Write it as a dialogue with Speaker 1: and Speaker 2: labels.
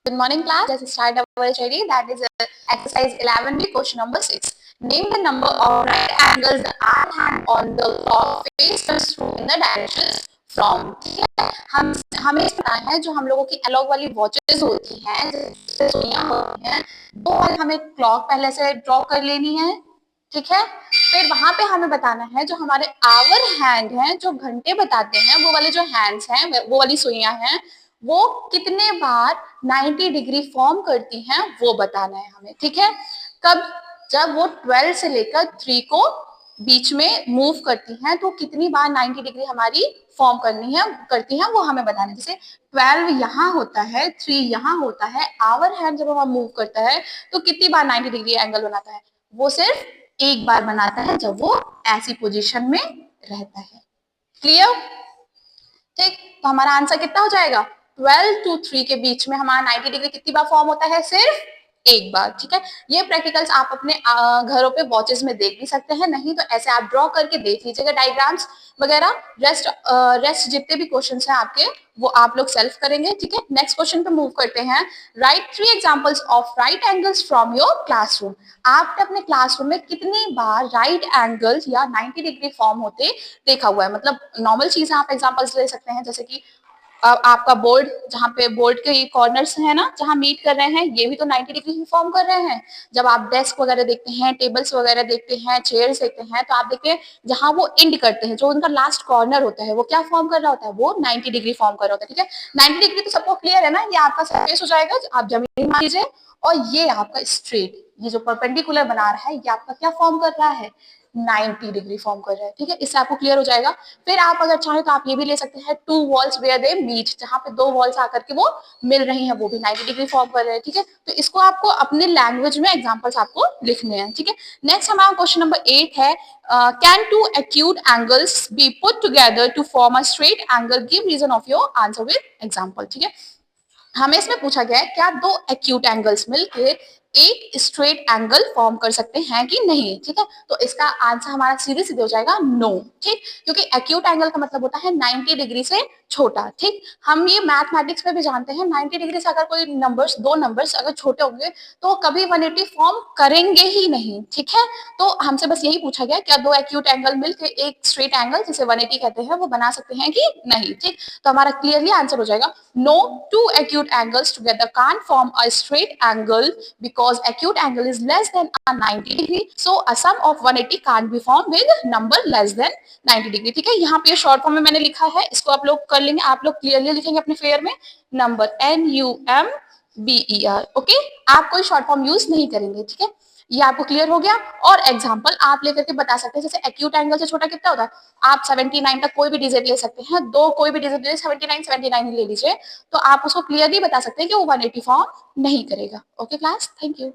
Speaker 1: Good morning, class. Let's start our study. That is exercise 11B, question number 6. Name the number of right angles the art hand on the clock faces through in the directions from. हमें पता है जो हम लोगों की एलॉग वाली watches होती हैं, सुइयां होती हैं, वो वाली हमें क्लॉक पहले से ड्रॉ कर लेनी है, ठीक है। फिर वहां पे हमें बताना है जो हमारे आवर हैंड हैं, जो घंटे बताते हैं, वो वाले जो हैंड्स हैं, वो वाली सुइयां हैं, वो कितने बार 90 डिग्री फॉर्म करती हैं वो बताना है हमें, ठीक है। कब? जब वो 12 से लेकर 3 को बीच में मूव करती हैं तो कितनी बार 90 डिग्री हमारी फॉर्म करती हैं वो हमें बताना है। जैसे 12 यहाँ होता है, 3 यहाँ होता है, आवर हैंड जब हम मूव करता है तो कितनी बार 90 डिग्री एंगल बनाता है? वो सिर्फ एक बार बनाता है जब वो ऐसी पोजीशन में रहता है। क्लियर? ठीक, तो हमारा आंसर कितना हो जाएगा? 12 to 3 के बीच में हमारा 90 डिग्री कितनी बार फॉर्म होता है? सिर्फ एक बार, ठीक है। ये प्रैक्टिकल्स आप अपने घरों पे वॉचेस में देख भी सकते हैं, नहीं तो ऐसे आप ड्रॉ करके देख लीजिएगा डायग्राम्स वगैरह। रेस्ट जितने भी क्वेश्चंस हैं आपके वो आप लोग सेल्फ करेंगे, ठीक है। नेक्स्ट क्वेश्चन पे मूव करते हैं। Right 3 examples of right angles from your classroom. आपने अपने क्लासरूम में कितनी बार राइट एंगल्स या 90 डिग्री फॉर्म होते देखा हुआ है? मतलब नॉर्मल चीजें आप एग्जांपल्स ले सकते हैं, जैसे कि आपका बोर्ड, जहाँ पे बोर्ड के कॉर्नर्स है ना, जहाँ मीट कर रहे हैं, ये भी तो 90 डिग्री ही फॉर्म कर रहे हैं। जब आप डेस्क वगैरह देखते हैं, टेबल्स वगैरह देखते हैं, चेयर्स देखते हैं, तो आप देखते हैं जहाँ वो एंड करते हैं, जो उनका लास्ट कॉर्नर होता है, वो क्या फॉर्म कर रहा होता है? वो 90 डिग्री फॉर्म कर रहा होता है, ठीक है। 90 डिग्री तो सबको क्लियर है ना, ये आपका सरफेस हो जाएगा, आप जमीन मान लीजिए, और ये आपका स्ट्रेट, ये जो परपेंडिकुलर बना रहा है, ये आपका क्या फॉर्म कर रहा है? 90 डिग्री फॉर्म कर रहा है, ठीक है। इससे आपको क्लियर हो जाएगा। फिर आप अगर चाहें तो आप ये भी ले सकते हैं, 2 वॉल्स वेयर दे मीट, जहां पे 2 वॉल्स आकर के वो मिल रही हैं, वो भी 90 डिग्री फॉर्म कर रहे हैं, ठीक है। तो इसको आपको अपने लैंग्वेज में एग्जांपल्स आपको लिखने हैं, ठीक है। नेक्स्ट हमारा क्वेश्चन नंबर 8 है, can 2 acute angles be put together to form a straight angle? Give reason of your answer with example, ठीक है। हमें इसमें पूछा गया है क्या 2 एक्यूट एंगल्स मिलकर एक स्ट्रेट एंगल फॉर्म कर सकते हैं कि नहीं, ठीक है। तो इसका आंसर हमारा सीधे सीधे हो जाएगा नो, ठीक, क्योंकि एक्यूट एंगल का मतलब होता है 90 डिग्री से छोटा, ठीक। हम ये मैथमेटिक्स में भी जानते हैं, 90 डिग्री से अगर कोई नंबर्स, दो नंबर्स अगर छोटे होंगे तो कभी 180 फॉर्म करेंगे ही नहीं, ठीक है। तो हमसे बस यही पूछा गया क्या 2 एक्यूट एंगल मिलकर एक स्ट्रेट एंगल जिसे 180 कहते हैं वो बना सकते हैं कि नहीं, ठीक। तो हमारा क्लियरली आंसर हो जाएगा no, 2 acute angles together can't form a straight angle because acute angle is less than a 90 degree. So a sum of 180 can't be formed with number less than 90 degree. ठीक है, यहाँ पे short form में मैंने लिखा है, इसको आप लोग कर लेंगे, आप लोग क्लियरली लिखेंगे अपने फेयर में नंबर NUMBER, ओके। आप कोई शॉर्ट फॉर्म यूज नहीं करेंगे, ठीक है। ये आपको क्लियर हो गया। और एग्जांपल आप लेकर के बता सकते हैं, जैसे एक्यूट एंगल से छोटा कितना होता है? आप 79 तक कोई भी डिजिट ले सकते हैं, दो कोई भी डिजिट ले, 79 ले लीजिए, तो आप उसको क्लियरली बता सकते हैं कि वो 180 फॉर्म नहीं करेगा। Okay class, thank you.